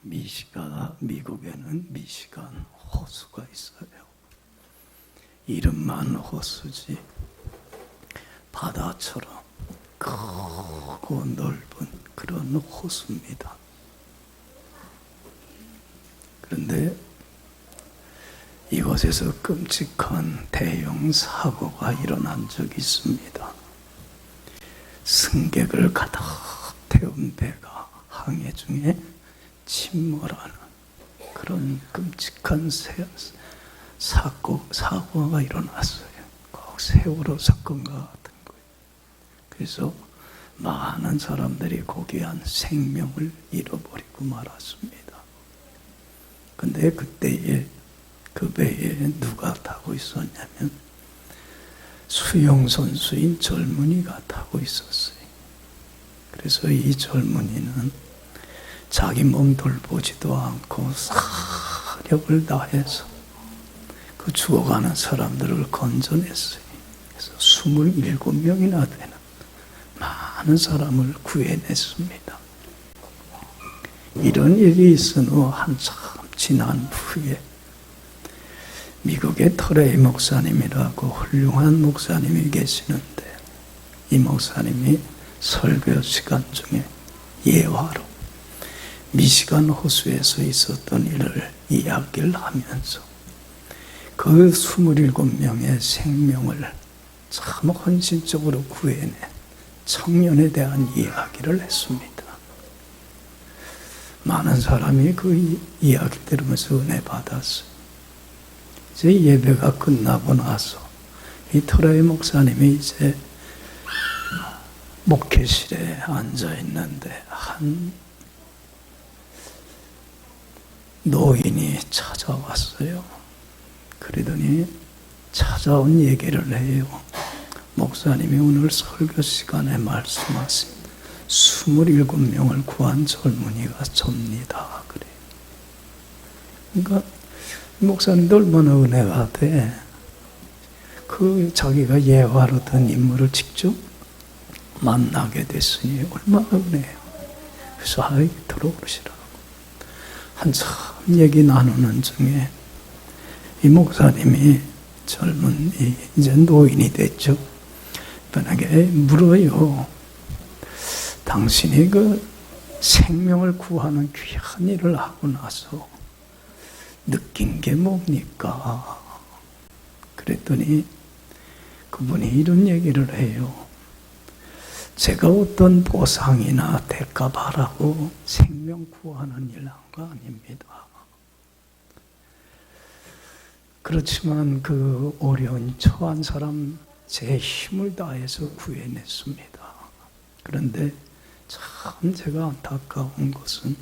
미국에는 미시간 호수가 있어요. 이름만 호수지 바다처럼 크고 넓은 그런 호수입니다. 그런데 이곳에서 끔찍한 대형 사고가 일어난 적이 있습니다. 승객을 가득 태운 배가 항해 중에 침몰하는 그런 끔찍한 사고가 일어났어요. 꼭 세월호 사건과 같은 거예요. 그래서 많은 사람들이 고귀한 생명을 잃어버리고 말았습니다. 근데 그때에 그 배에 누가 타고 있었냐면 수영 선수인 젊은이가 타고 있었어요. 그래서 이 젊은이는 자기 몸 돌보지도 않고 사력을 다해서 그 죽어가는 사람들을 건져냈어요. 그래서 27명이나 되는 많은 사람을 구해냈습니다. 이런 일이 있은 후 한참 지난 후에 미국의 터레이 목사님이라고 훌륭한 목사님이 계시는데 이 목사님이 설교 시간 중에 예화로 미시간 호수에서 있었던 일을 이야기를 하면서 그 27명의 생명을 참 헌신적으로 구해낸 청년에 대한 이야기를 했습니다. 많은 사람이 그 이야기 들으면서 은혜 받았어요. 이제 예배가 끝나고 나서 이 토라이 목사님이 이제 목회실에 앉아 있는데 한 노인이 찾아왔어요. 그러더니 찾아온 얘기를 해요. 목사님이 오늘 설교 시간에 말씀하신 27명을 구한 젊은이가 접니다. 그래요. 그러니까 목사님도 얼마나 은혜가 돼. 그 자기가 예화로 든 인물을 직접 만나게 됐으니 얼마나 은혜예요. 그래서 들어오시라고. 한참 얘기 나누는 중에 이 목사님이 젊은 이제 노인이 됐죠. 편하게 물어요. 당신이 그 생명을 구하는 귀한 일을 하고 나서 느낀 게 뭡니까? 그랬더니 그분이 이런 얘기를 해요. 제가 어떤 보상이나 대가 바라고 생명 구하는 일 한 거 아닙니다. 그렇지만 그 어려운 처한 사람 제 힘을 다해서 구해냈습니다. 그런데 참 제가 안타까운 것은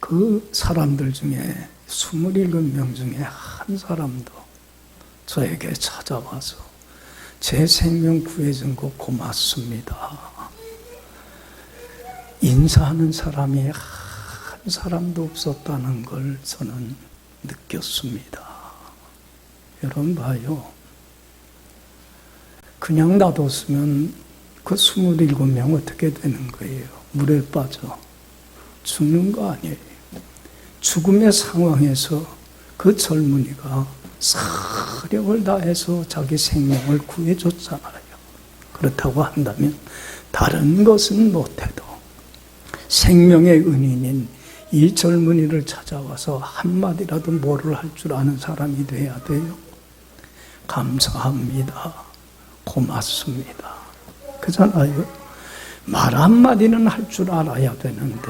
그 사람들 중에 27명 중에 한 사람도 저에게 찾아와서 제 생명 구해준 거 고맙습니다. 인사하는 사람이 한 사람도 없었다는 걸 저는 느꼈습니다. 여러분 봐요. 그냥 놔뒀으면 그 27명 어떻게 되는 거예요? 물에 빠져 죽는 거 아니에요. 죽음의 상황에서 그 젊은이가 사력을 다해서 자기 생명을 구해줬잖아요. 그렇다고 한다면 다른 것은 못해도 생명의 은인인 이 젊은이를 찾아와서 한마디라도 뭐를 할 줄 아는 사람이 돼야 돼요. 감사합니다. 고맙습니다. 그잖아요. 말 한마디는 할 줄 알아야 되는데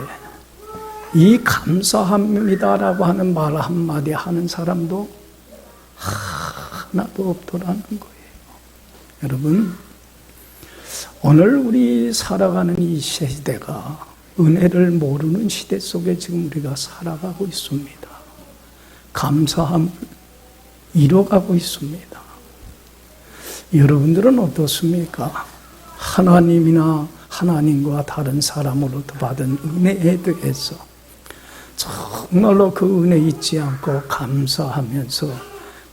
이 감사합니다라고 하는 말 한마디 하는 사람도 하나도 없더라는 거예요. 여러분, 오늘 우리 살아가는 이 시대가 은혜를 모르는 시대 속에 지금 우리가 살아가고 있습니다. 감사함을 잃어가고 있습니다. 여러분들은 어떻습니까? 하나님이나 하나님과 다른 사람으로부터 받은 은혜에 대해서 정말로 그 은혜 잊지 않고 감사하면서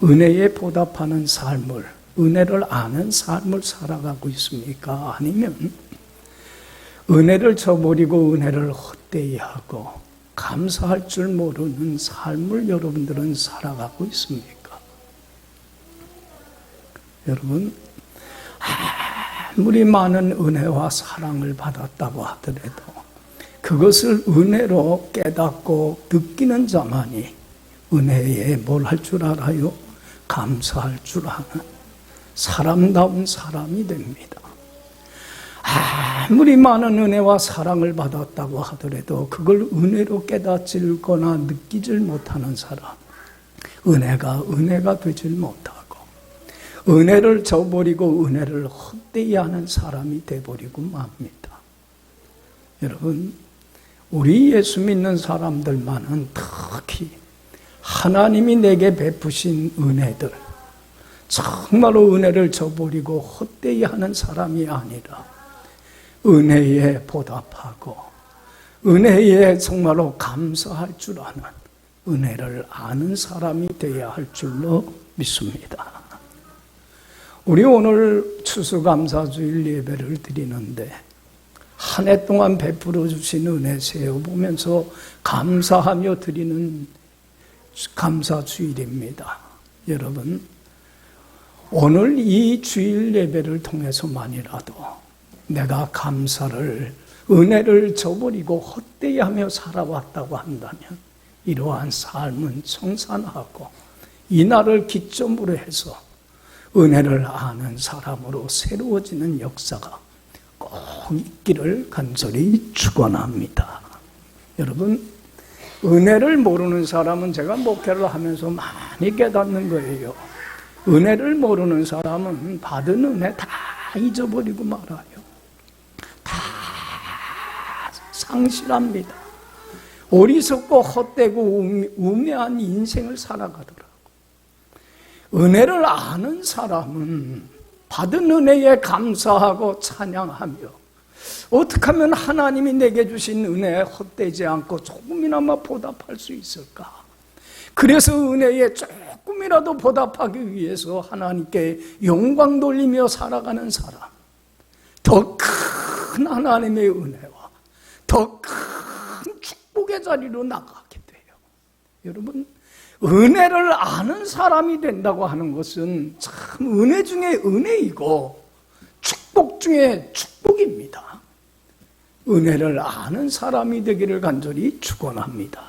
은혜에 보답하는 삶을, 은혜를 아는 삶을 살아가고 있습니까? 아니면 은혜를 저버리고 은혜를 헛되이 하고 감사할 줄 모르는 삶을 여러분들은 살아가고 있습니까? 여러분, 아무리 많은 은혜와 사랑을 받았다고 하더라도 그것을 은혜로 깨닫고 느끼는 자만이 은혜에 뭘 할 줄 알아요? 감사할 줄 아는 사람다운 사람이 됩니다. 아무리 많은 은혜와 사랑을 받았다고 하더라도 그걸 은혜로 깨닫질거나 느끼질 못하는 사람, 은혜가 되질 못하고 은혜를 저버리고 은혜를 헛되이 하는 사람이 돼버리고 맙니다. 여러분, 우리 예수 믿는 사람들만은 특히 하나님이 내게 베푸신 은혜들, 정말로 은혜를 저버리고 헛되이 하는 사람이 아니라 은혜에 보답하고 은혜에 정말로 감사할 줄 아는 은혜를 아는 사람이 되어야 할 줄로 믿습니다. 우리 오늘 추수감사주일 예배를 드리는데 한 해 동안 베풀어 주신 은혜 세어보면서 감사하며 드리는 감사주일입니다. 여러분, 오늘 이 주일 예배를 통해서만이라도 내가 감사를, 은혜를 저버리고 헛되이 하며 살아왔다고 한다면 이러한 삶은 청산하고 이날을 기점으로 해서 은혜를 아는 사람으로 새로워지는 역사가 꼭 있기를 간절히 축원합니다. 여러분, 은혜를 모르는 사람은 제가 목회를 하면서 많이 깨닫는 거예요. 은혜를 모르는 사람은 받은 은혜 다 잊어버리고 말아요. 다 상실합니다. 어리석고 헛되고 우매한 인생을 살아가더라고요. 은혜를 아는 사람은 받은 은혜에 감사하고 찬양하며 어떻게 하면 하나님이 내게 주신 은혜에 헛되지 않고 조금이나마 보답할 수 있을까? 그래서 은혜에 조금이라도 보답하기 위해서 하나님께 영광 돌리며 살아가는 사람, 더 큰 하나님의 은혜와 더 큰 축복의 자리로 나가게 돼요. 여러분, 은혜를 아는 사람이 된다고 하는 것은 참 은혜 중에 은혜이고 축복 중에 축복입니다. 은혜를 아는 사람이 되기를 간절히 축원합니다.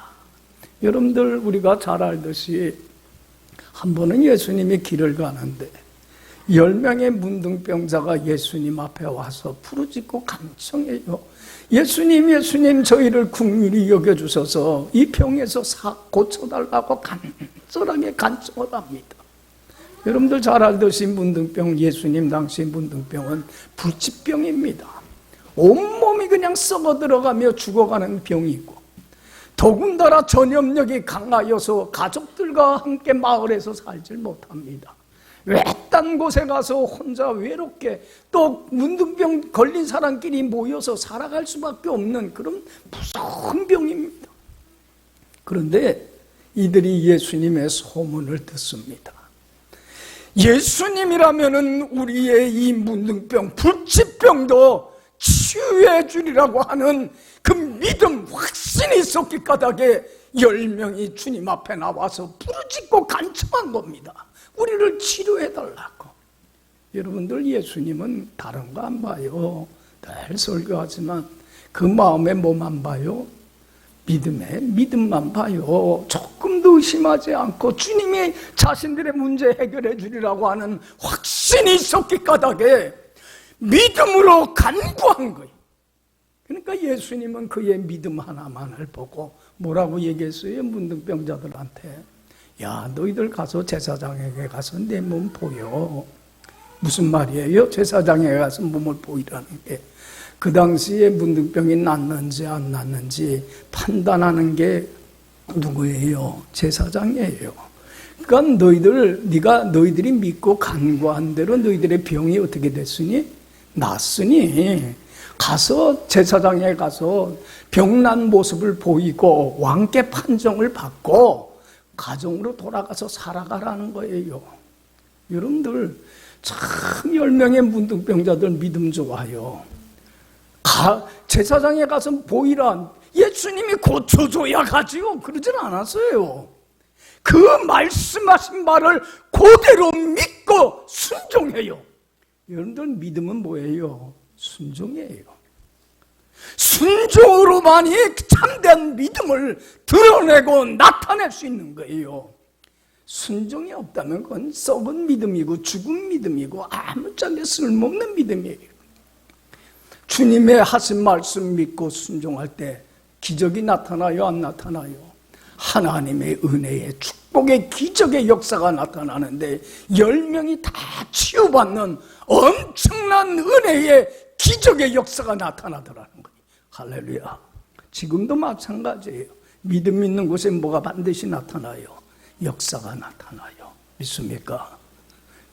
여러분들, 우리가 잘 알듯이 한 번은 예수님이 길을 가는데 10명의 문둥병자가 예수님 앞에 와서 부르짖고 간청해요. 예수님, 저희를 긍휼히 여겨주셔서 이 병에서 고쳐달라고 간절하게 간청을 합니다. 여러분들 잘 알듯이 문둥병, 예수님 당시 문둥병은 불치병입니다. 온몸이 그냥 썩어 들어가며 죽어가는 병이고, 더군다나 전염력이 강하여서 가족들과 함께 마을에서 살질 못합니다. 외딴 곳에 가서 혼자 외롭게, 또 문둥병 걸린 사람끼리 모여서 살아갈 수밖에 없는 그런 무서운 병입니다. 그런데 이들이 예수님의 소문을 듣습니다. 예수님이라면은 우리의 이 문둥병, 불치병도 치유해 주리라고 하는 그 믿음, 확신이 있었기 까닭에 10명이 주님 앞에 나와서 부르짖고 간청한 겁니다. 우리를 치료해 달라고. 여러분들, 예수님은 다른 거 안 봐요. 늘 설교하지만 그 마음에 뭐만 봐요? 믿음만 봐요. 조금도 의심하지 않고 주님이 자신들의 문제 해결해 주리라고 하는 확신이 있었기 까닭에 믿음으로 간구한 거예요. 그러니까 예수님은 그의 믿음 하나만을 보고 뭐라고 얘기했어요? 문둥병자들한테, 야, 너희들 가서 제사장에게 가서 내 몸 보여. 무슨 말이에요? 제사장에게 가서 몸을 보이라는 게, 그 당시에 문둥병이 낫는지 안 낫는지 판단하는 게 누구예요? 제사장이에요. 그러니까 너희들이 믿고 간구한 대로 너희들의 병이 어떻게 됐으니? 낫으니 가서 제사장에 가서 병난 모습을 보이고 왕께 판정을 받고 가정으로 돌아가서 살아가라는 거예요. 여러분들, 참 10명의 문둥병자들 믿음 좋아요. 제사장에 가서 보이라, 예수님이 고쳐줘야 가지요. 그러진 않았어요. 그 말씀하신 말을 그대로 믿고 순종해요. 여러분들 믿음은 뭐예요? 순종이에요. 순종으로만이 참된 믿음을 드러내고 나타낼 수 있는 거예요. 순종이 없다면 그건 썩은 믿음이고 죽은 믿음이고 아무짝에 쓸모없는 믿음이에요. 주님의 하신 말씀 믿고 순종할 때 기적이 나타나요, 안 나타나요? 하나님의 은혜의 축복의 기적의 역사가 나타나는데 10명이 다 치유받는 엄청난 은혜의 기적의 역사가 나타나더라는 거예요. 할렐루야. 지금도 마찬가지예요. 믿음 있는 곳에 뭐가 반드시 나타나요? 역사가 나타나요. 믿습니까?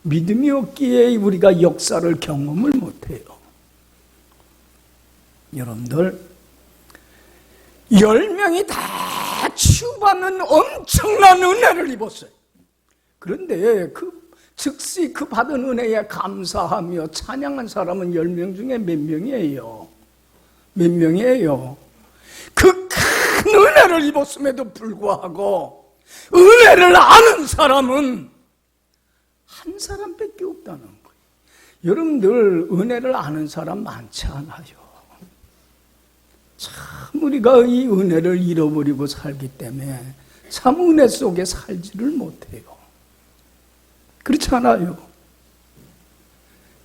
믿음이 없기에 우리가 역사를 경험을 못해요. 여러분들 10명이 다 치유받는 엄청난 은혜를 입었어요. 그런데 즉시 그 받은 은혜에 감사하며 찬양한 사람은 10명 중에 몇 명이에요? 몇 명이에요? 그 큰 은혜를 입었음에도 불구하고 은혜를 아는 사람은 한 사람밖에 없다는 거예요. 여러분들 은혜를 아는 사람 많지 않아요. 참 우리가 이 은혜를 잃어버리고 살기 때문에 참 은혜 속에 살지를 못해요. 그렇지 않아요?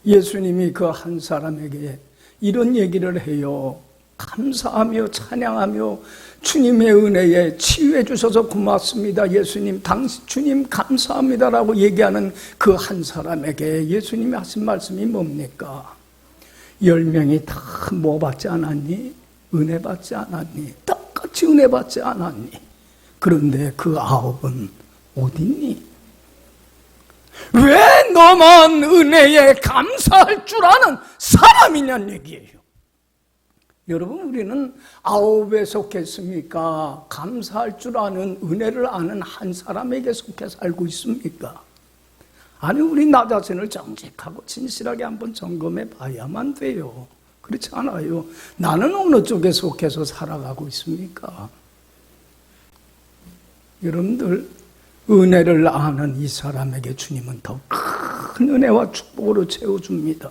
예수님이 그 한 사람에게 이런 얘기를 해요. 감사하며 찬양하며 주님의 은혜에 치유해 주셔서 고맙습니다. 예수님, 주님 감사합니다라고 얘기하는 그 한 사람에게 예수님이 하신 말씀이 뭡니까? 10명이 다 뭐 받지 않았니? 은혜 받지 않았니? 똑같이 은혜 받지 않았니? 그런데 그 9은 어딨니? 왜 너만 은혜에 감사할 줄 아는 사람이냐는 얘기예요. 여러분, 우리는 9에 속했습니까? 감사할 줄 아는, 은혜를 아는 한 사람에게 속해 살고 있습니까? 아니, 우리 나 자신을 정직하고 진실하게 한번 점검해 봐야만 돼요. 그렇지 않아요? 나는 어느 쪽에 속해서 살아가고 있습니까? 여러분들, 은혜를 아는 이 사람에게 주님은 더 큰 은혜와 축복으로 채워줍니다.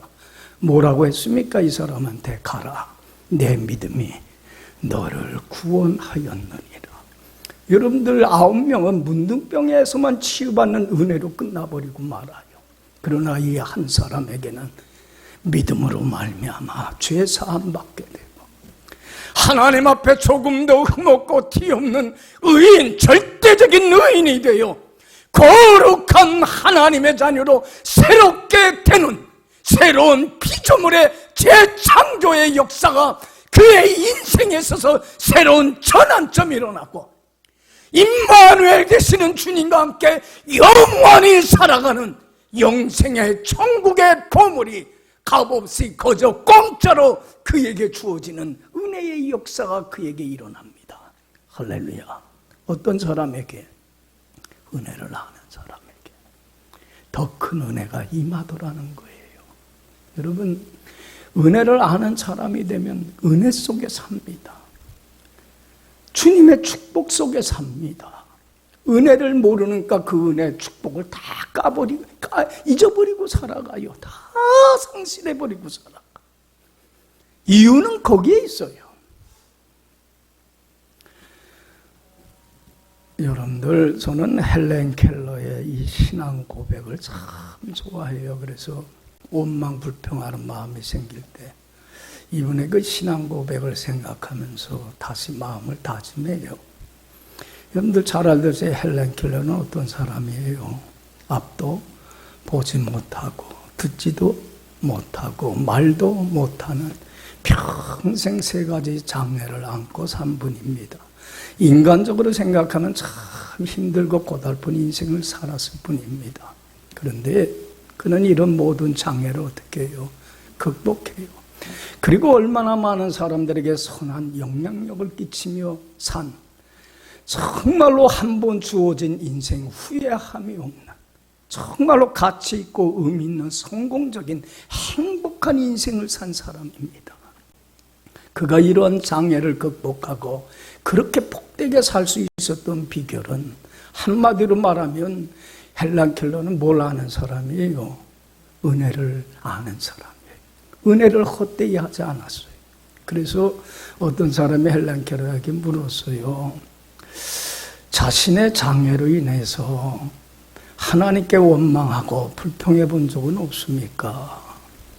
뭐라고 했습니까? 이 사람한테 가라. 내 믿음이 너를 구원하였느니라. 여러분들 9명은 문둥병에서만 치유받는 은혜로 끝나버리고 말아요. 그러나 이 한 사람에게는 믿음으로 말미암아 죄 사함 받게 되고 하나님 앞에 조금도 흠없고 티 없는 의인, 절대적인 의인이 되어 거룩한 하나님의 자녀로 새롭게 되는 새로운 피조물의 재창조의 역사가 그의 인생에 있어서 새로운 전환점이 일어나고 임마누엘 되시는 주님과 함께 영원히 살아가는 영생의 천국의 보물이 값없이 거저 공짜로 그에게 주어지는 은혜의 역사가 그에게 일어납니다. 할렐루야. 어떤 사람에게? 은혜를 아는 사람에게 더 큰 은혜가 임하더라는 거예요. 여러분, 은혜를 아는 사람이 되면 은혜 속에 삽니다. 주님의 축복 속에 삽니다. 은혜를 모르니까 그 은혜 축복을 다 잊어버리고 살아가요. 다 상실해버리고 살아가. 이유는 거기에 있어요. 여러분들, 저는 헬렌 켈러의 이 신앙 고백을 참 좋아해요. 그래서 원망불평하는 마음이 생길 때 이분의 그 신앙 고백을 생각하면서 다시 마음을 다짐해요. 여러분들 잘 알듯이 헬렌 켈러는 어떤 사람이에요? 앞도 보지 못하고 듣지도 못하고 말도 못하는 평생 3가지 장애를 안고 산 분입니다. 인간적으로 생각하면 참 힘들고 고달픈 인생을 살았을 뿐입니다. 그런데 그는 이런 모든 장애를 어떻게 해요? 극복해요. 그리고 얼마나 많은 사람들에게 선한 영향력을 끼치며 산, 정말로 한 번 주어진 인생 후회함이 없는, 정말로 가치 있고 의미 있는 성공적인 행복한 인생을 산 사람입니다. 그가 이런 장애를 극복하고 그렇게 복되게 살 수 있었던 비결은 한마디로 말하면 헬란 켈러는 뭘 아는 사람이에요? 은혜를 아는 사람이에요. 은혜를 헛되이 하지 않았어요. 그래서 어떤 사람이 헬란 켈러에게 물었어요. 자신의 장애로 인해서 하나님께 원망하고 불평해 본 적은 없습니까?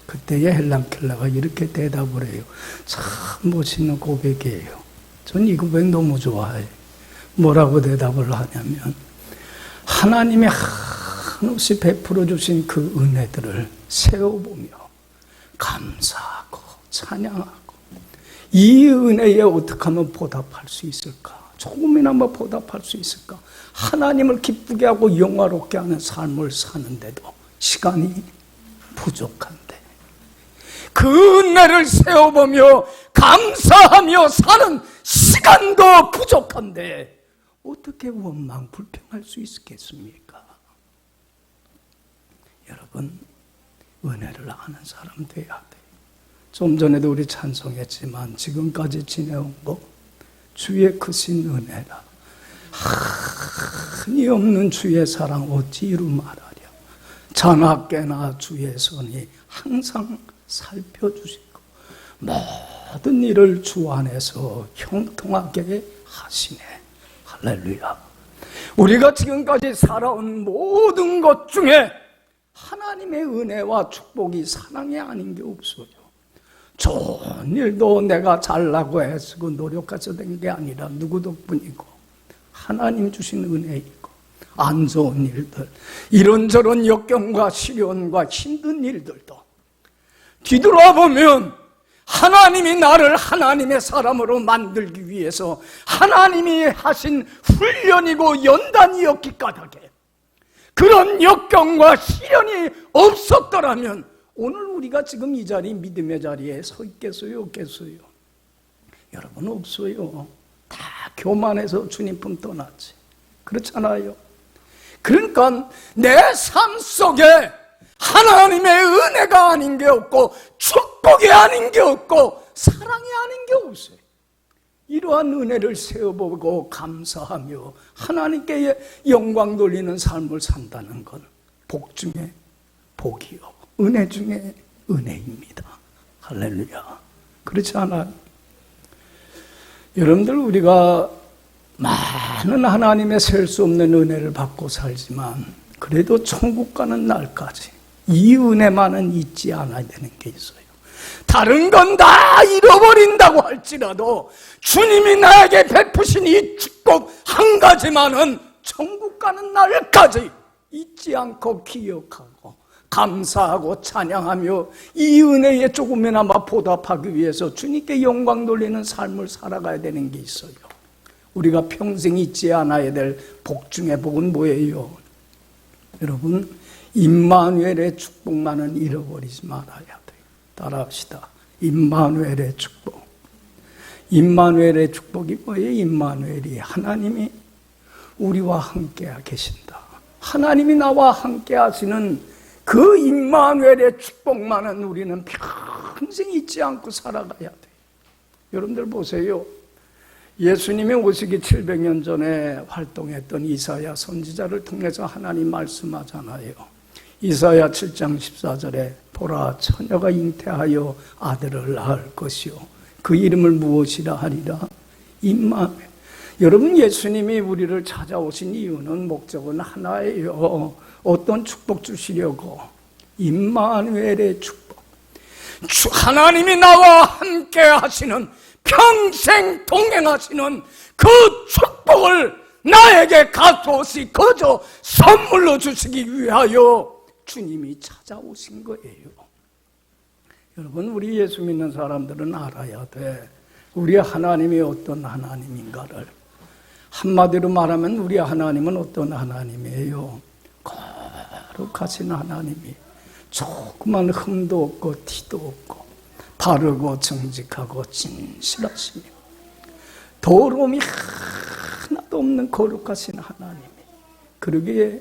그때에 헬란 켈러가 이렇게 대답을 해요. 참 멋있는 고백이에요. 전 이 고백 너무 좋아해요. 뭐라고 대답을 하냐면 하나님이 한없이 베풀어 주신 그 은혜들을 세어보며 감사하고 찬양하고 이 은혜에 어떻게 하면 보답할 수 있을까? 조금이나마 보답할 수 있을까? 하나님을 기쁘게 하고 영화롭게 하는 삶을 사는데도 시간이 부족한데 그 은혜를 세어보며 감사하며 사는 시간도 부족한데 어떻게 원망, 불평할 수 있겠습니까? 여러분, 은혜를 아는 사람 돼야 돼요. 좀 전에도 우리 찬송했지만 지금까지 지내온 거 주의 크신 은혜라. 한이 없는 주의 사랑 어찌 이루 말하랴. 자나깨나 주의 손이 항상 살펴주시고 모든 일을 주 안에서 형통하게 하시네. 할렐루야. 우리가 지금까지 살아온 모든 것 중에 하나님의 은혜와 축복이 사랑이 아닌 게 없어요. 좋은 일도 내가 잘나고 애쓰고 노력해서 된 게 아니라 누구 덕분이고 하나님 주신 은혜이고 안 좋은 일들 이런저런 역경과 시련과 힘든 일들도 뒤돌아보면 하나님이 나를 하나님의 사람으로 만들기 위해서 하나님이 하신 훈련이고 연단이었기 까닭에 그런 역경과 시련이 없었더라면 오늘 우리가 지금 이 자리 믿음의 자리에 서 있겠어요? 없겠어요? 여러분 없어요. 다 교만해서 주님 품 떠났지. 그렇잖아요. 그러니까 내 삶 속에 하나님의 은혜가 아닌 게 없고 축복이 아닌 게 없고 사랑이 아닌 게 없어요. 이러한 은혜를 세어보고 감사하며 하나님께 영광 돌리는 삶을 산다는 건 복 중에 복이요 은혜 중에 은혜입니다. 할렐루야. 그렇지 않아요? 여러분들 우리가 많은 하나님의 셀 수 없는 은혜를 받고 살지만 그래도 천국 가는 날까지 이 은혜만은 잊지 않아야 되는 게 있어요. 다른 건 다 잃어버린다고 할지라도 주님이 나에게 베푸신 이 축복 한 가지만은 천국 가는 날까지 잊지 않고 기억하고 감사하고 찬양하며 이 은혜에 조금이나마 보답하기 위해서 주님께 영광 돌리는 삶을 살아가야 되는 게 있어요. 우리가 평생 잊지 않아야 될 복 중에 복은 뭐예요? 여러분, 임마누엘의 축복만은 잃어버리지 말아야 돼요. 따라합시다. 임마누엘의 축복. 임마누엘의 축복이 뭐예요? 임마누엘이 하나님이 우리와 함께 계신다. 하나님이 나와 함께 하시는 그 임마누엘의 축복만은 우리는 평생 잊지 않고 살아가야 돼요. 여러분들 보세요. 예수님이 오시기 700년 전에 활동했던 이사야 선지자를 통해서 하나님 말씀하잖아요. 이사야 7장 14절에 보라 처녀가 잉태하여 아들을 낳을 것이요 그 이름을 무엇이라 하리라? 임마누엘. 여러분 예수님이 우리를 찾아오신 이유는 목적은 하나예요. 어떤 축복 주시려고? 임마누엘의 축복. 하나님이 나와 함께 하시는 평생 동행하시는 그 축복을 나에게 값없이 거저 선물로 주시기 위하여 주님이 찾아오신 거예요. 여러분 우리 예수 믿는 사람들은 알아야 돼. 우리 하나님이 어떤 하나님인가를. 한마디로 말하면 우리 하나님은 어떤 하나님이에요? 거룩하신 하나님이 조그만 흠도 없고 티도 없고 바르고 정직하고 진실하시며 더러움이 하나도 없는 거룩하신 하나님이. 그러기에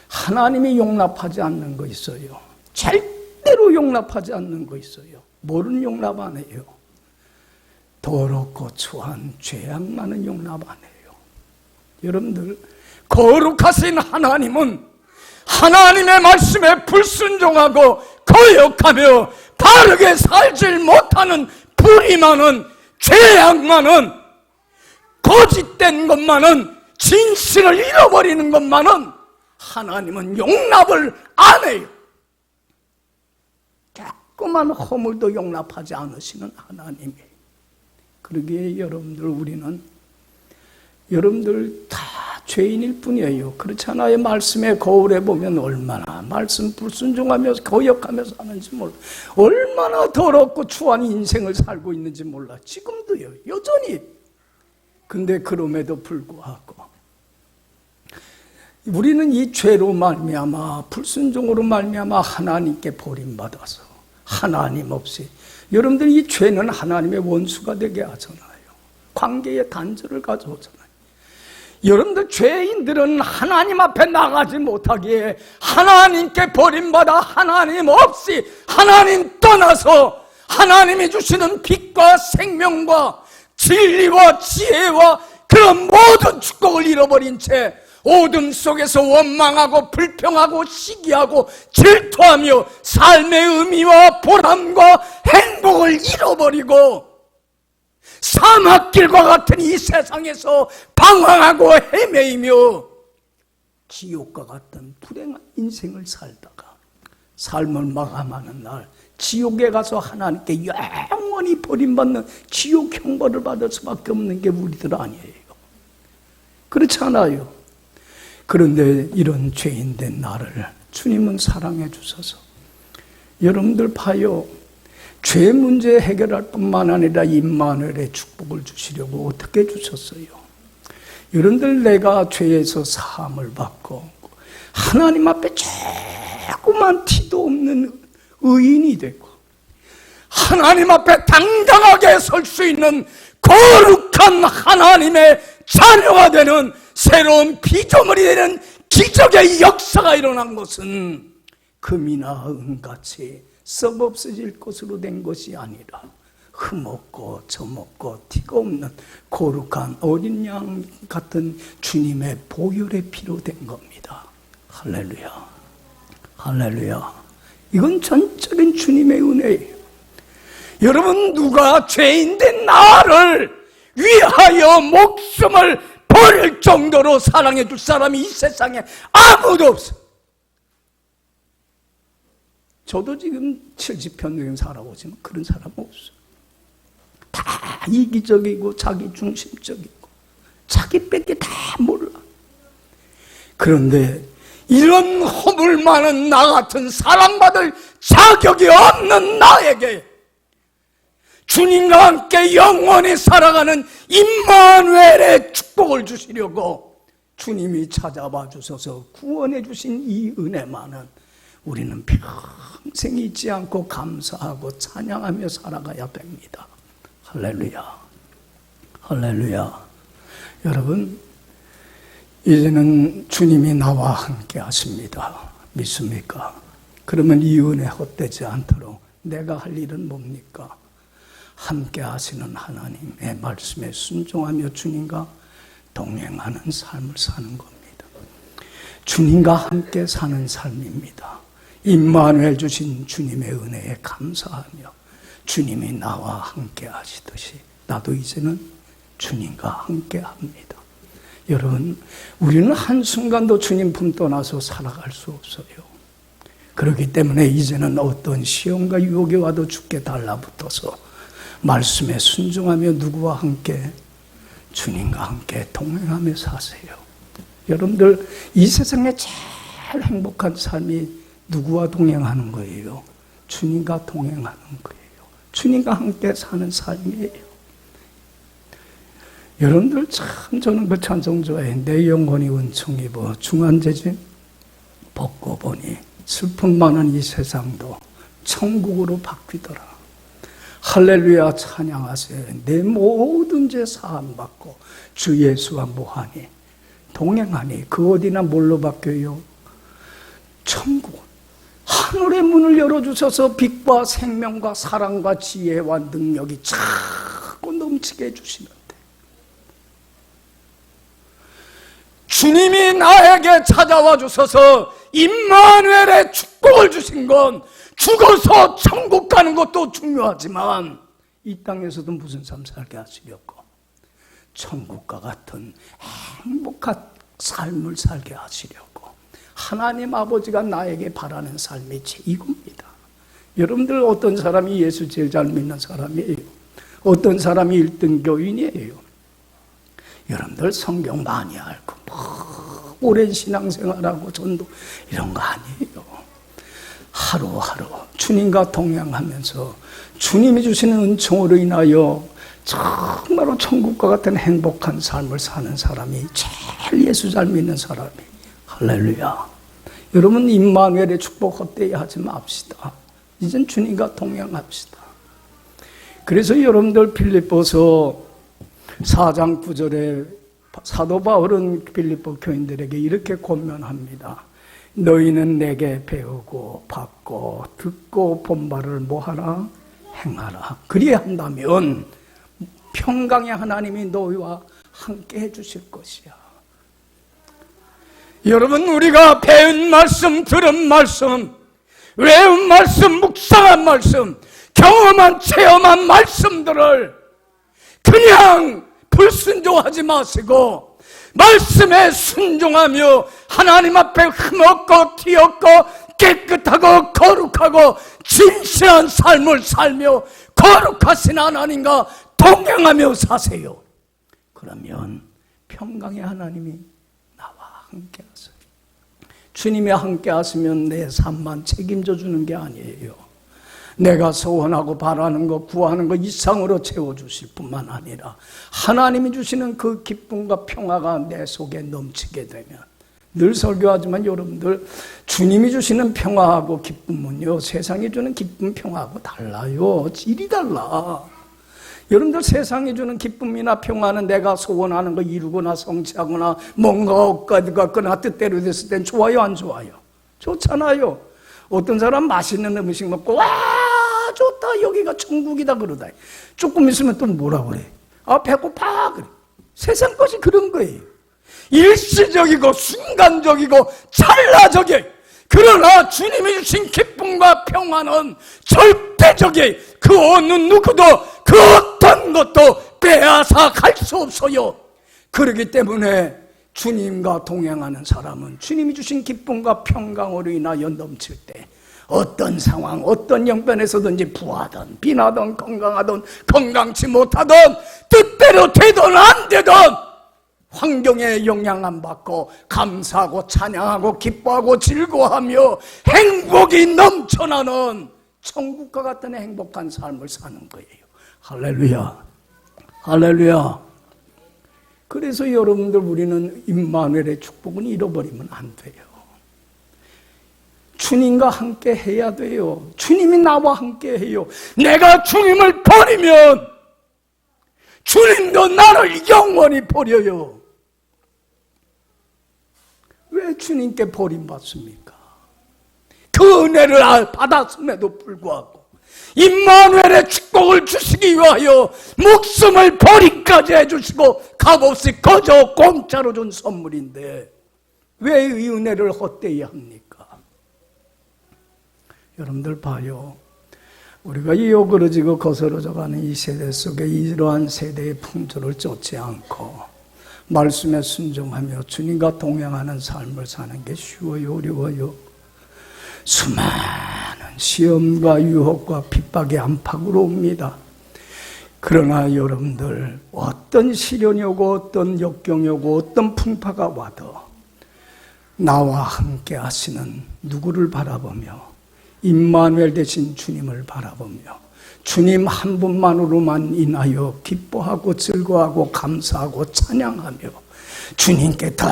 하나님이 용납하지 않는 거 있어요. 절대로 용납하지 않는 거 있어요. 뭐를 용납 안 해요? 더럽고 추한 죄악만은 용납 안 해요. 여러분들, 거룩하신 하나님은 하나님의 말씀에 불순종하고 거역하며 바르게 살질 못하는 불이 많은 죄악 많은 거짓된 것만은 진실을 잃어버리는 것만은 하나님은 용납을 안 해요. 조그만 허물도 용납하지 않으시는 하나님이에요. 그러기에 우리는 여러분들 다 죄인일 뿐이에요. 그렇잖아요. 말씀의 거울에 보면 얼마나 말씀 불순종하며 거역하며 사는지 몰라. 얼마나 더럽고 추한 인생을 살고 있는지 몰라. 지금도요. 여전히. 근데 그럼에도 불구하고 우리는 이 죄로 말미암아 불순종으로 말미암아 하나님께 버림받아서 하나님 없이, 여러분들 이 죄는 하나님의 원수가 되게 하잖아요. 관계의 단절을 가져오잖아요. 여러분들 죄인들은 하나님 앞에 나가지 못하기에 하나님께 버림받아 하나님 없이 하나님 떠나서 하나님이 주시는 빛과 생명과 진리와 지혜와 그런 모든 축복을 잃어버린 채 어둠 속에서 원망하고 불평하고 시기하고 질투하며 삶의 의미와 보람과 행복을 잃어버리고 사막길과 같은 이 세상에서 방황하고 헤매이며 지옥과 같은 불행한 인생을 살다가 삶을 마감하는 날 지옥에 가서 하나님께 영원히 버림받는 지옥 형벌을 받을 수밖에 없는 게 우리들 아니에요. 그렇지 않아요? 그런데 이런 죄인된 나를 주님은 사랑해 주셔서, 여러분들 봐요. 죄 문제 해결할 뿐만 아니라 임마누엘의 축복을 주시려고 어떻게 주셨어요? 여러분들, 내가 죄에서 사함을 받고 하나님 앞에 조그만 티도 없는 의인이 되고 하나님 앞에 당당하게 설 수 있는 거룩한 하나님의 자녀가 되는 새로운 피조물이 되는 기적의 역사가 일어난 것은 금이나 은같이 썩 없어질 것으로 된 것이 아니라 흠없고 점없고 티가 없는 거룩한 어린 양 같은 주님의 보혈의 피로 된 겁니다. 할렐루야, 할렐루야. 이건 전적인 주님의 은혜예요. 여러분, 누가 죄인된 나를 위하여 목숨을 버릴 정도로 사랑해 줄 사람이 이 세상에 아무도 없어. 저도 지금 70편 넘게 살아오지만 그런 사람은 없어. 다 이기적이고 자기 중심적이고 자기밖에 다 몰라. 그런데 이런 허물 많은 나 같은 사랑받을 자격이 없는 나에게 주님과 함께 영원히 살아가는 임마누엘의 축복을 주시려고 주님이 찾아와 주셔서 구원해 주신 이 은혜만은 우리는 평생 잊지 않고 감사하고 찬양하며 살아가야 됩니다. 할렐루야, 할렐루야. 여러분, 이제는 주님이 나와 함께 하십니다. 믿습니까? 그러면 이 은혜 헛되지 않도록 내가 할 일은 뭡니까? 함께 하시는 하나님의 말씀에 순종하며 주님과 동행하는 삶을 사는 겁니다. 주님과 함께 사는 삶입니다. 임마누엘 주신 주님의 은혜에 감사하며 주님이 나와 함께 하시듯이 나도 이제는 주님과 함께 합니다. 여러분, 우리는 한순간도 주님 품 떠나서 살아갈 수 없어요. 그렇기 때문에 이제는 어떤 시험과 유혹이 와도 주께 달라붙어서 말씀에 순종하며 누구와 함께? 주님과 함께 동행하며 사세요. 여러분들, 이 세상에 제일 행복한 삶이 누구와 동행하는 거예요? 주님과 동행하는 거예요. 주님과 함께 사는 삶이에요. 여러분들, 참 저는 그 찬송 좋아해. 내 영혼이 은총 입어 중한제진 벗고 보니 슬픔 많은 이 세상도 천국으로 바뀌더라. 할렐루야, 찬양하세요. 내 모든 죄 사함받고 주 예수와 무한히 동행하니 그 어디나 뭘로 바뀌어요? 천국. 하늘의 문을 열어주셔서 빛과 생명과 사랑과 지혜와 능력이 자꾸 넘치게 해주시는데, 주님이 나에게 찾아와 주셔서 임마누엘의 축복을 주신 건 죽어서 천국 가는 것도 중요하지만 이 땅에서도 무슨 삶 살게 하시려고 천국과 같은 행복한 삶을 살게 하시려고 하나님 아버지가 나에게 바라는 삶이 이겁니다. 여러분들, 어떤 사람이 예수 제일 잘 믿는 사람이에요? 어떤 사람이 1등 교인이에요? 여러분들 성경 많이 알고 오랜 신앙생활하고 전도 이런 거 아니에요. 하루하루 주님과 동행하면서 주님이 주시는 은총으로 인하여 정말로 천국과 같은 행복한 삶을 사는 사람이 제일 예수 잘 믿는 사람이. 할렐루야. 여러분, 임마누엘의 축복 헛되이 하지 맙시다. 이젠 주님과 동행합시다. 그래서 여러분들, 빌립보서 4장 9절에 사도 바울은 빌립보 교인들에게 이렇게 권면합니다. 너희는 내게 배우고 받고 듣고 본 바를 뭐하라? 행하라. 그리한다면 평강의 하나님이 너희와 함께 해주실 것이야. 여러분, 우리가 배운 말씀, 들은 말씀, 외운 말씀, 묵상한 말씀, 경험한 체험한 말씀들을 그냥 불순종하지 마시고 말씀에 순종하며 하나님 앞에 흠없고 티없고 깨끗하고 거룩하고 진실한 삶을 살며 거룩하신 하나님과 동행하며 사세요. 그러면 평강의 하나님이 나와 함께 하세요. 주님이 함께 하시면 내 삶만 책임져 주는 게 아니에요. 내가 소원하고 바라는 것, 구하는 것 이상으로 채워주실 뿐만 아니라 하나님이 주시는 그 기쁨과 평화가 내 속에 넘치게 되면, 늘 설교하지만 여러분들, 주님이 주시는 평화하고 기쁨은요, 세상이 주는 기쁨, 평화하고 달라요. 질이 달라. 여러분들, 세상이 주는 기쁨이나 평화는 내가 소원하는 거 이루거나 성취하거나 뭔가 얻거나 뜻대로 됐을 땐 좋아요, 안 좋아요? 좋잖아요. 어떤 사람 맛있는 음식 먹고 와 좋다, 여기가 천국이다 그러다. 조금 있으면 또 뭐라 그래? 아, 배고파 그래. 세상 것이 그런 거예요. 일시적이고 순간적이고 찰나적이. 그러나 주님이 주신 기쁨과 평화는 절대적이. 그 어느 누구도 그 어떤 것도 빼앗아 갈 수 없어요. 그렇기 때문에 주님과 동행하는 사람은 주님이 주신 기쁨과 평강으로 인하여 넘칠 때 어떤 상황, 어떤 형편에서든지 부하든 빈하든 건강하든 건강치 못하든 뜻대로 되든 안 되든 환경에 영향 안 받고 감사하고 찬양하고 기뻐하고 즐거워하며 행복이 넘쳐나는 천국과 같은 행복한 삶을 사는 거예요. 할렐루야. 할렐루야. 그래서 여러분들, 우리는 임마누엘의 축복은 잃어버리면 안 돼요. 주님과 함께 해야 돼요. 주님이 나와 함께 해요. 내가 주님을 버리면 주님도 나를 영원히 버려요. 왜 주님께 버림받습니까? 그 은혜를 받았음에도 불구하고 임마누엘의 축복을 주시기 위하여 목숨을 버리까지 해주시고 값없이 거저 공짜로 준 선물인데 왜 이 은혜를 헛되이 합니까? 여러분들 봐요. 우리가 이 오그러지고 거스러져가는 이 세대 속에 이러한 세대의 풍조를 쫓지 않고 말씀에 순종하며 주님과 동행하는 삶을 사는 게 쉬워요, 어려워요? 수많은 시험과 유혹과 핍박의 안팎으로 옵니다. 그러나 여러분들, 어떤 시련이 오고 어떤 역경이 오고 어떤 풍파가 와도 나와 함께 하시는 누구를 바라보며 임마누엘 되신 주님을 바라보며 주님 한 분만으로만 인하여 기뻐하고 즐거워하고 감사하고 찬양하며 주님께 더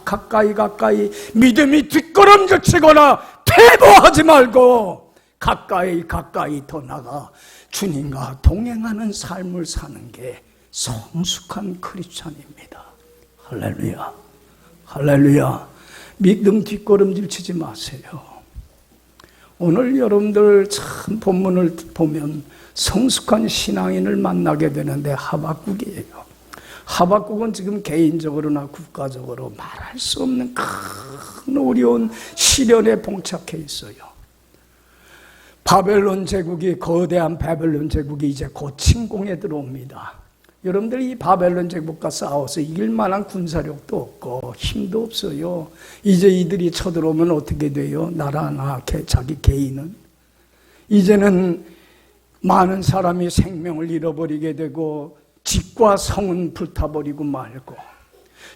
가까이 믿음이 뒷걸음질치거나 퇴보하지 말고 가까이 더 나가 주님과 동행하는 삶을 사는 게 성숙한 크리스찬입니다. 할렐루야. 할렐루야. 믿음 뒷걸음질 치지 마세요. 오늘 여러분들 참 본문을 보면 성숙한 신앙인을 만나게 되는데 하박국이에요. 하박국은 지금 개인적으로나 국가적으로 말할 수 없는 큰 어려운 시련에 봉착해 있어요. 바벨론 제국이, 거대한 바벨론 제국이 이제 곧 침공에 들어옵니다. 여러분들 이 바벨론 제국과 싸워서 이길 만한 군사력도 없고 힘도 없어요. 이제 이들이 쳐들어오면 어떻게 돼요? 나라나 자기 개인은 이제는 많은 사람이 생명을 잃어버리게 되고 집과 성은 불타버리고 말고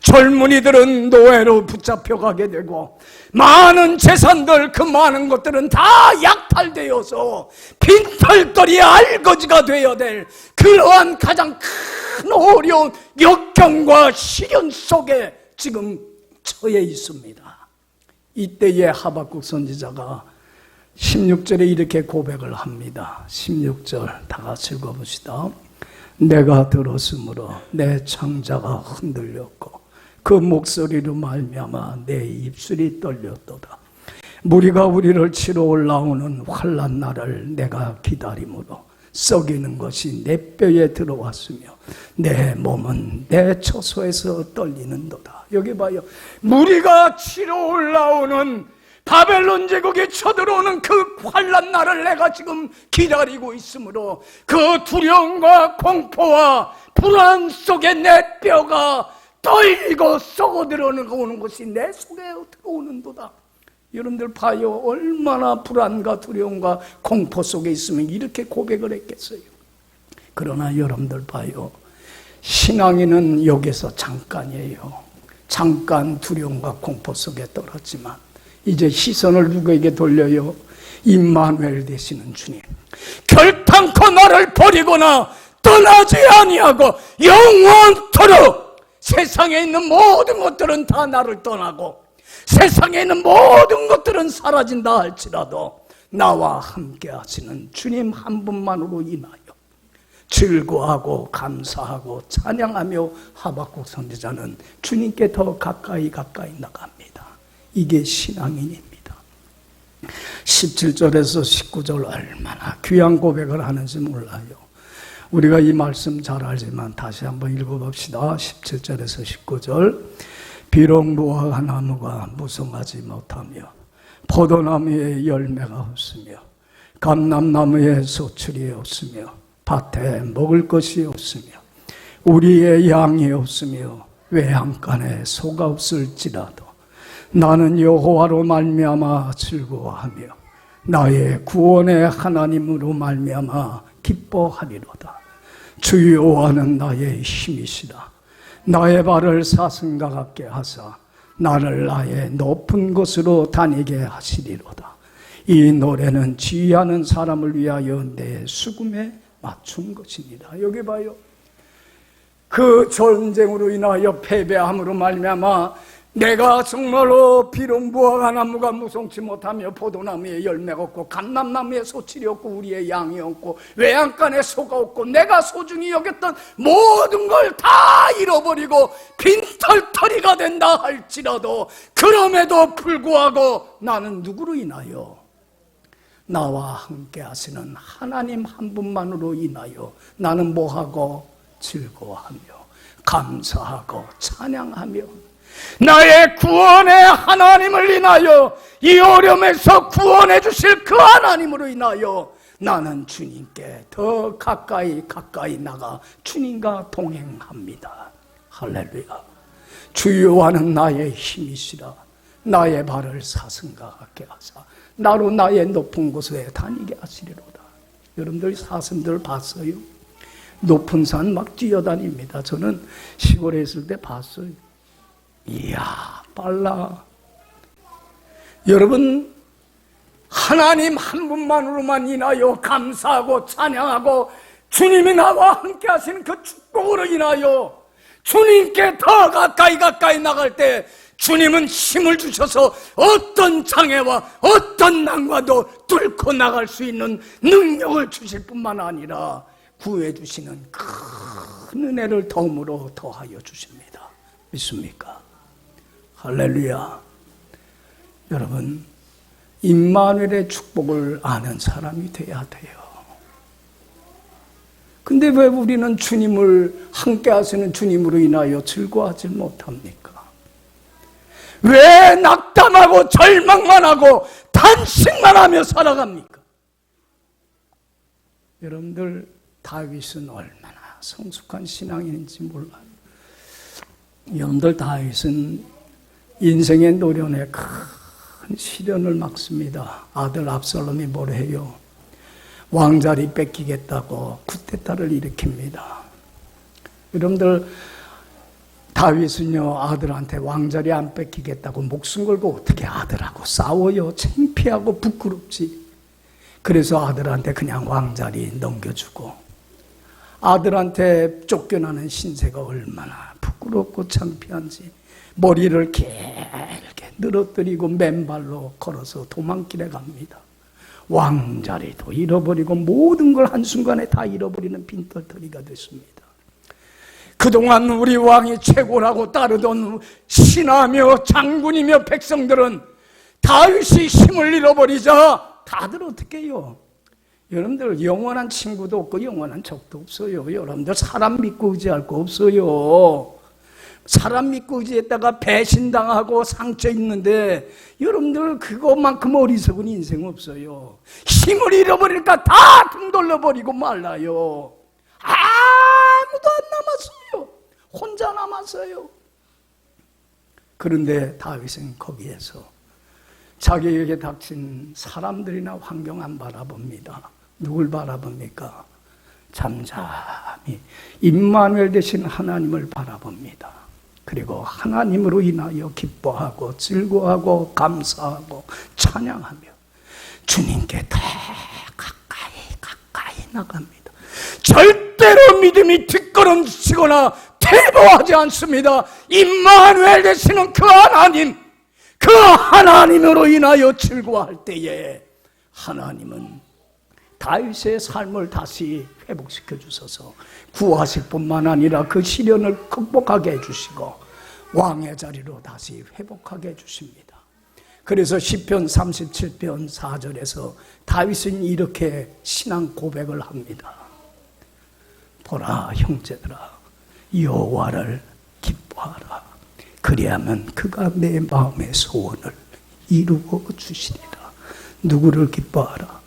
젊은이들은 노예로 붙잡혀가게 되고 많은 재산들, 그 많은 것들은 다 약탈되어서 빈털터리의 알거지가 되어야 될 그러한 가장 큰 어려운 역경과 시련 속에 지금 처해 있습니다. 이때에 하박국 선지자가 16절에 이렇게 고백을 합니다. 16절 다 같이 읽어봅시다. 내가 들었으므로 내 창자가 흔들렸고 그 목소리로 말미암아 내 입술이 떨렸도다. 무리가 우리를 치러 올라오는 환난 날을 내가 기다림으로 썩이는 것이 내 뼈에 들어왔으며 내 몸은 내 처소에서 떨리는도다. 여기 봐요. 무리가 치러 올라오는 바벨론 제국이 쳐들어오는 그 환난 날을 내가 지금 기다리고 있으므로 그 두려움과 공포와 불안 속에 내 뼈가 떨리고 썩어 들어오는 것이 내 속에 들어오는도다. 여러분들 봐요. 얼마나 불안과 두려움과 공포 속에 있으면 이렇게 고백을 했겠어요. 그러나 여러분들 봐요. 신앙인은 여기서 잠깐이에요. 잠깐 두려움과 공포 속에 떨었지만 이제 시선을 누구에게 돌려요? 임마누엘 되시는 주님. 결탄코 나를 버리거나 떠나지 아니하고 영원토록 세상에 있는 모든 것들은 다 나를 떠나고 세상에 있는 모든 것들은 사라진다 할지라도 나와 함께 하시는 주님 한 분만으로 인하여 즐거워하고 감사하고 찬양하며 하박국 선지자는 주님께 더 가까이 나갑니다. 이게 신앙인입니다. 17절에서 19절 얼마나 귀한 고백을 하는지 몰라요. 우리가 이 말씀 잘 알지만 다시 한번 읽어봅시다. 17절에서 19절. 비록 무화과 나무가 무성하지 못하며 포도나무에 열매가 없으며 감람나무에 소출이 없으며 밭에 먹을 것이 없으며 우리의 양이 없으며 외양간에 소가 없을지라도 나는 여호와로 말미암아 즐거워하며 나의 구원의 하나님으로 말미암아 기뻐하리로다. 주 여호와는 나의 힘이시라. 나의 발을 사슴과 같게 하사 나를 나의 높은 곳으로 다니게 하시리로다. 이 노래는 지휘하는 사람을 위하여 내 수금에 맞춘 것입니다. 여기 봐요. 그 전쟁으로 인하여 패배함으로 말미암아 내가 정말로 비록 무화과 나무가 무성치 못하며 포도나무에 열매가 없고 감람나무에 소출이 없고 우리의 양이 없고 외양간에 소가 없고 내가 소중히 여겼던 모든 걸 다 잃어버리고 빈털터리가 된다 할지라도 그럼에도 불구하고 나는 누구로 인하여? 나와 함께 하시는 하나님 한 분만으로 인하여 나는 뭐하고? 즐거워하며 감사하고 찬양하며 나의 구원의 하나님을 인하여 이 어려움에서 구원해 주실 그 하나님으로 인하여 나는 주님께 더 가까이 나가 주님과 동행합니다. 할렐루야. 주 여호와는 나의 힘이시라. 나의 발을 사슴과 같게 하사 나로 나의 높은 곳에 다니게 하시리로다. 여러분들 사슴들 봤어요? 높은 산 막 뛰어다닙니다. 저는 시골에 있을 때 봤어요. 이야, 빨라. 여러분, 하나님 한 분만으로만 인하여 감사하고 찬양하고 주님이 나와 함께 하시는 그 축복으로 인하여 주님께 더 가까이 나갈 때 주님은 힘을 주셔서 어떤 장애와 어떤 난관도 뚫고 나갈 수 있는 능력을 주실 뿐만 아니라 구해 주시는 큰 은혜를 덤으로 더하여 주십니다. 믿습니까? 할렐루야. 여러분, 임마누엘의 축복을 아는 사람이 돼야 돼요. 근데 왜 우리는 주님을 함께 하시는 주님으로 인하여 즐거워하지 못합니까? 왜 낙담하고 절망만 하고 탄식만 하며 살아갑니까? 여러분들, 다윗은 얼마나 성숙한 신앙인인지 몰라요. 여러분들, 다윗은 인생의 노련에 큰 시련을 막습니다. 아들 압살롬이 뭘 해요? 왕자리 뺏기겠다고 쿠데타를 일으킵니다. 여러분들, 다윗은요, 아들한테 왕자리 안 뺏기겠다고 목숨 걸고 어떻게 아들하고 싸워요? 창피하고 부끄럽지. 그래서 아들한테 그냥 왕자리 넘겨주고, 아들한테 쫓겨나는 신세가 얼마나 부끄럽고 창피한지 머리를 길게 늘어뜨리고 맨발로 걸어서 도망길에 갑니다. 왕자리도 잃어버리고 모든 걸 한순간에 다 잃어버리는 빈털터리가 됐습니다. 그동안 우리 왕이 최고라고 따르던 신하며 장군이며 백성들은 다윗이 힘을 잃어버리자 다들 어떻게 해요? 여러분들, 영원한 친구도 없고 영원한 적도 없어요. 여러분들, 사람 믿고 의지할 거 없어요. 사람 믿고 의지했다가 배신당하고 상처 입는데 여러분들, 그것만큼 어리석은 인생 없어요. 힘을 잃어버릴까 다 등 돌려버리고 말라요. 아무도 안 남았어요. 혼자 남았어요. 그런데 다윗은 거기에서 자기에게 닥친 사람들이나 환경 안 바라봅니다. 누굴 바라봅니까? 잠잠히 임마누엘 되신 하나님을 바라봅니다. 그리고 하나님으로 인하여 기뻐하고 즐거워하고 감사하고 찬양하며 주님께 더 가까이 나갑니다. 절대로 믿음이 뒷걸음치거나 퇴보하지 않습니다. 임마누엘 되시는 그 하나님, 그 하나님으로 인하여 즐거워할 때에 하나님은 다윗의 삶을 다시 회복시켜 주셔서 구하실 뿐만 아니라 그 시련을 극복하게 해주시고 왕의 자리로 다시 회복하게 해주십니다. 그래서 시편 37편 4절에서 다윗은 이렇게 신앙 고백을 합니다. 보라, 형제들아, 여호와를 기뻐하라. 그리하면 그가 내 마음의 소원을 이루어 주시리라. 누구를 기뻐하라?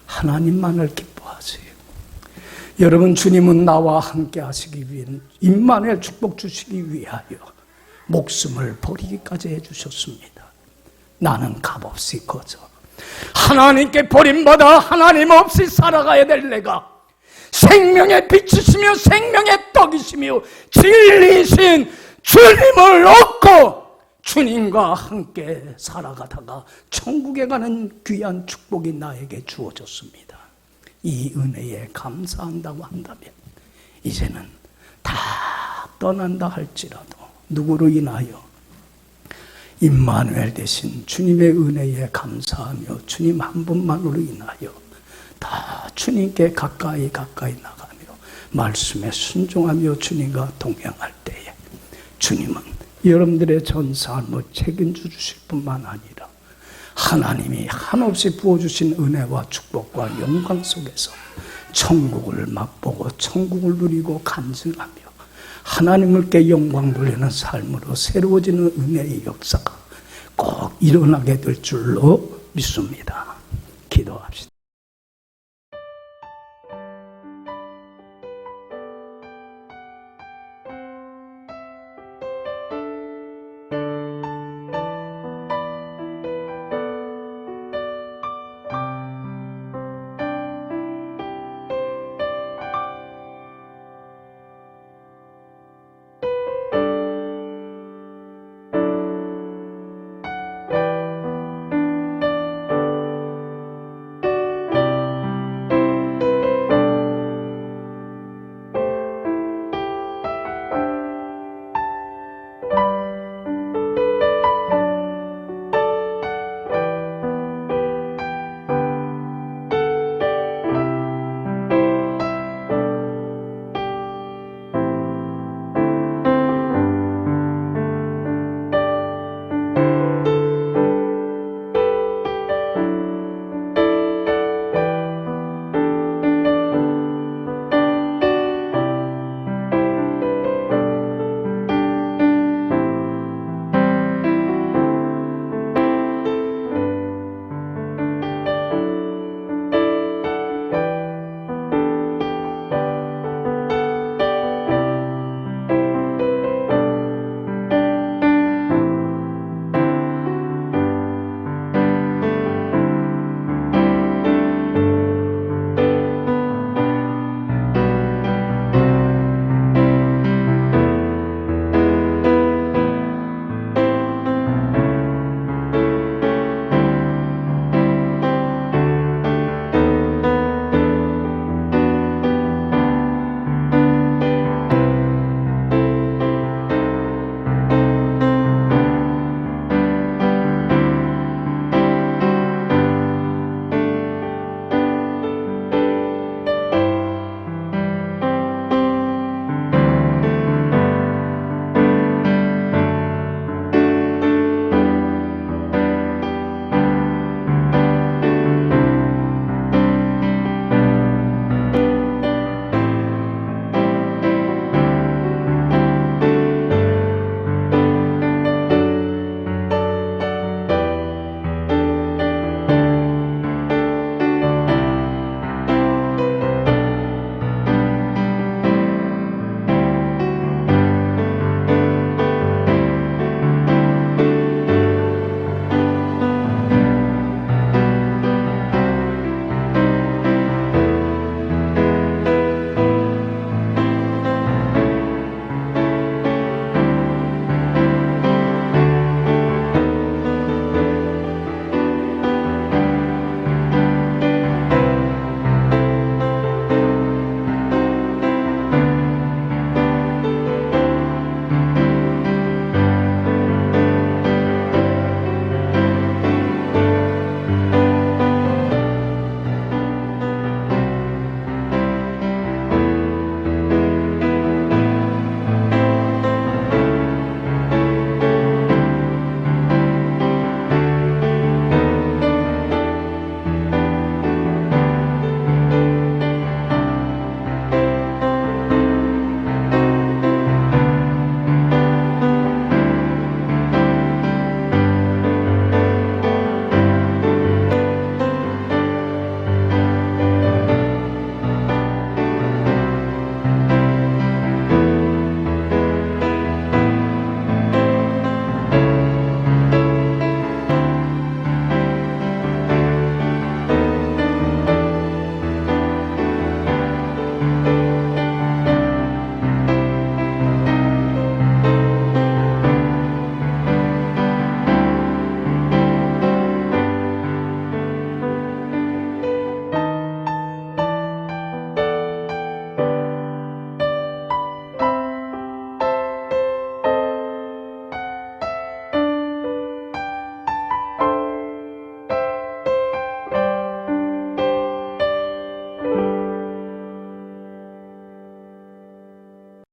하나님만을 기뻐하세요. 여러분, 주님은 나와 함께 하시기 위해 임마누엘 축복 주시기 위하여 목숨을 버리기까지 해주셨습니다. 나는 값없이 거저 하나님께 버림받아 하나님 없이 살아가야 될 내가, 생명의 빛이시며 생명의 떡이시며 진리이신 주님을 얻고 주님과 함께 살아가다가 천국에 가는 귀한 축복이 나에게 주어졌습니다. 이 은혜에 감사한다고 한다면 이제는 다 떠난다 할지라도 누구로 인하여? 임마누엘 되신 주님의 은혜에 감사하며 주님 한 분만으로 인하여 다 주님께 가까이 나가며 말씀에 순종하며 주님과 동행할 때에 주님은 여러분들의 전 삶을 책임져 주실 뿐만 아니라 하나님이 한없이 부어주신 은혜와 축복과 영광 속에서 천국을 맛보고 천국을 누리고 간증하며 하나님께 영광 돌리는 삶으로 새로워지는 은혜의 역사가 꼭 일어나게 될 줄로 믿습니다.